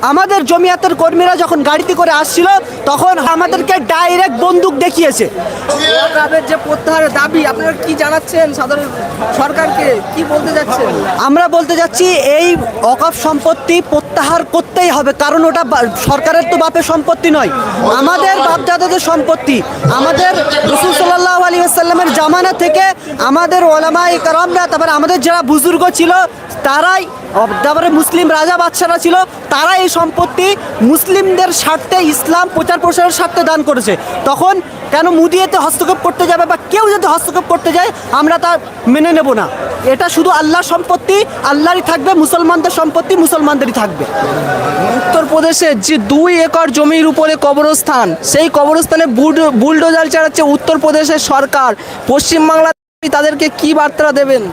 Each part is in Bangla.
আমাদের জমিয়াতের কর্মীরা যখন গাড়িতে করে আসছিল তখন আমাদেরকে ডাইরেক্ট বন্দুক দেখিয়েছে। ওয়াকাবের যে প্রত্যাহারের দাবি আপনারা কি জানাচ্ছেন সাধারণ সরকারকে, কি বলতে যাচ্ছেন? আমরা বলতে যাচ্ছি এই ওয়াকফ সম্পত্তি প্রত্যাহার করতেই হবে, কারণ ওটা সরকারের তো বাপের সম্পত্তি নয়, আমাদের বাপদাদাদের সম্পত্তি। আমাদের রাসূল সাল্লাল্লাহু আলাইহি ওয়াসাল্লামের জামানা থেকে আমাদের ওলামায়ে কেরামরা, তারপরে আমাদের যারা বুজুর্গ ছিল তারাই, তারপরে মুসলিম রাজা বাদশারা ছিল, তারা এই সম্পত্তি মুসলিমদের স্বার্থে, ইসলাম প্রচার প্রসারের স্বার্থে দান করেছে। তখন কেন মুদি এতে হস্তক্ষেপ করতে যাবে, বা কেউ যদি হস্তক্ষেপ করতে যায় আমরা তা মেনে নেব না। এটা শুধু আল্লাহর সম্পত্তি, আল্লাহরই থাকবে, মুসলমানদের সম্পত্তি মুসলমানদেরই থাকবে। উত্তরপ্রদেশে যে 2 একর জমির উপরে কবরস্থান, সেই কবরস্থানে বুলডোজার চালাচ্ছে উত্তরপ্রদেশের সরকার। পশ্চিমবাংলা তাদেরকে কি বার্তা দেবেন?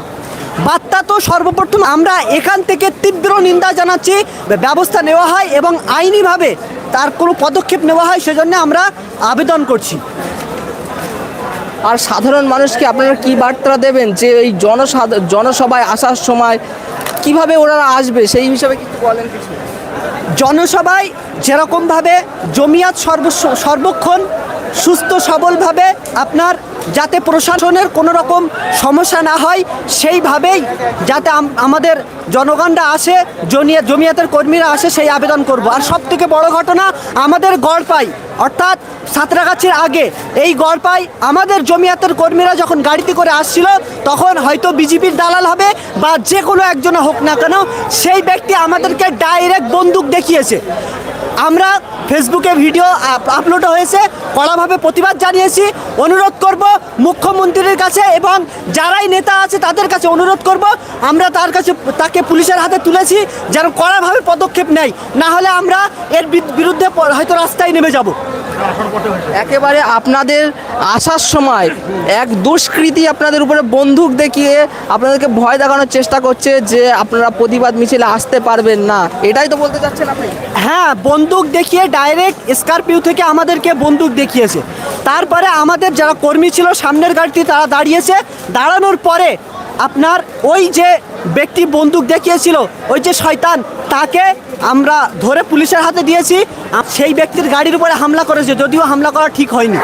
বার্তা তো সর্বপ্রথম আমরা এখান থেকে তীব্র নিন্দা জানাচ্ছি, ব্যবস্থা নেওয়া হয় এবং আইনিভাবে তার কোনো পদক্ষেপ নেওয়া হয়, সেজন্য আমরা আবেদন করছি। আর সাধারণ মানুষকে আপনারা কি বার্তা দেবেন যে এই জনসভায় আসার সময় কিভাবে ওনারা আসবে, সেই হিসাবে কিছু বলেন? কিছু জনসভায় যেরকমভাবে জমিয়াত সর্বক্ষণ সুস্থ সবলভাবে আপনার যাতে প্রশাসনের কোনো রকম সমস্যা না হয় সেইভাবেই যাতে আমাদের জনগণরা আসে, জমিয়াতের কর্মীরা আসে, সেই আবেদন করব। আর সবথেকে বড় ঘটনা আমাদের গড়পাই, অর্থাৎ সাঁতরাগাছির আগে এই গড়পাই আমাদের জমিয়াতের কর্মীরা যখন গাড়িতে করে আসছিল তখন হয়তো বিজেপির দালাল হবে বা যে কোনো একজনে হোক না কেন, সেই ব্যক্তি আমাদেরকে ডাইরেক্ট বন্দুক দেখিয়েছে। আমরা ফেসবুকে ভিডিও আপলোড হয়েছে, কড়াভাবে প্রতিবাদ জানিয়েছি। অনুরোধ করব মুখ্যমন্ত্রীর কাছে এবং যারাই নেতা আছে তাদের কাছে অনুরোধ করব, আমরা তাকে পুলিশের হাতে তুলেছি, যেন কড়াভাবে পদক্ষেপ নেয়, না হলে আমরা এর বিরুদ্ধে হয়তো রাস্তায় নেমে যাব। একেবারে আপনাদের আসার সময় এক দুষ্কৃতী আপনাদের উপরে বন্দুক দেখিয়ে আপনাদেরকে ভয় দেখানোর চেষ্টা করছে যে আপনারা প্রতিবাদ মিছিলে আসতে পারবেন না, এটাই তো বলতে চাচ্ছেন আপনি? হ্যাঁ, বন্দুক দেখিয়ে ডাইরেক্ট স্করপিও থেকে আমাদেরকে বন্দুক দেখিয়েছে। তারপরে আমাদের যারা কর্মী ছিল সামনের গাড়িতে তারা দাঁড়িয়েছে, দাঁড়ানোর পরে আপনার ওই যে ব্যক্তি বন্দুক দেখিয়েছিল, ওই যে শয়তান, তাকে আমরা ধরে পুলিশের হাতে দিয়েছি। সেই ব্যক্তির গাড়ির উপরে হামলা করেছে, যদিও হামলা করা ঠিক হয়নি।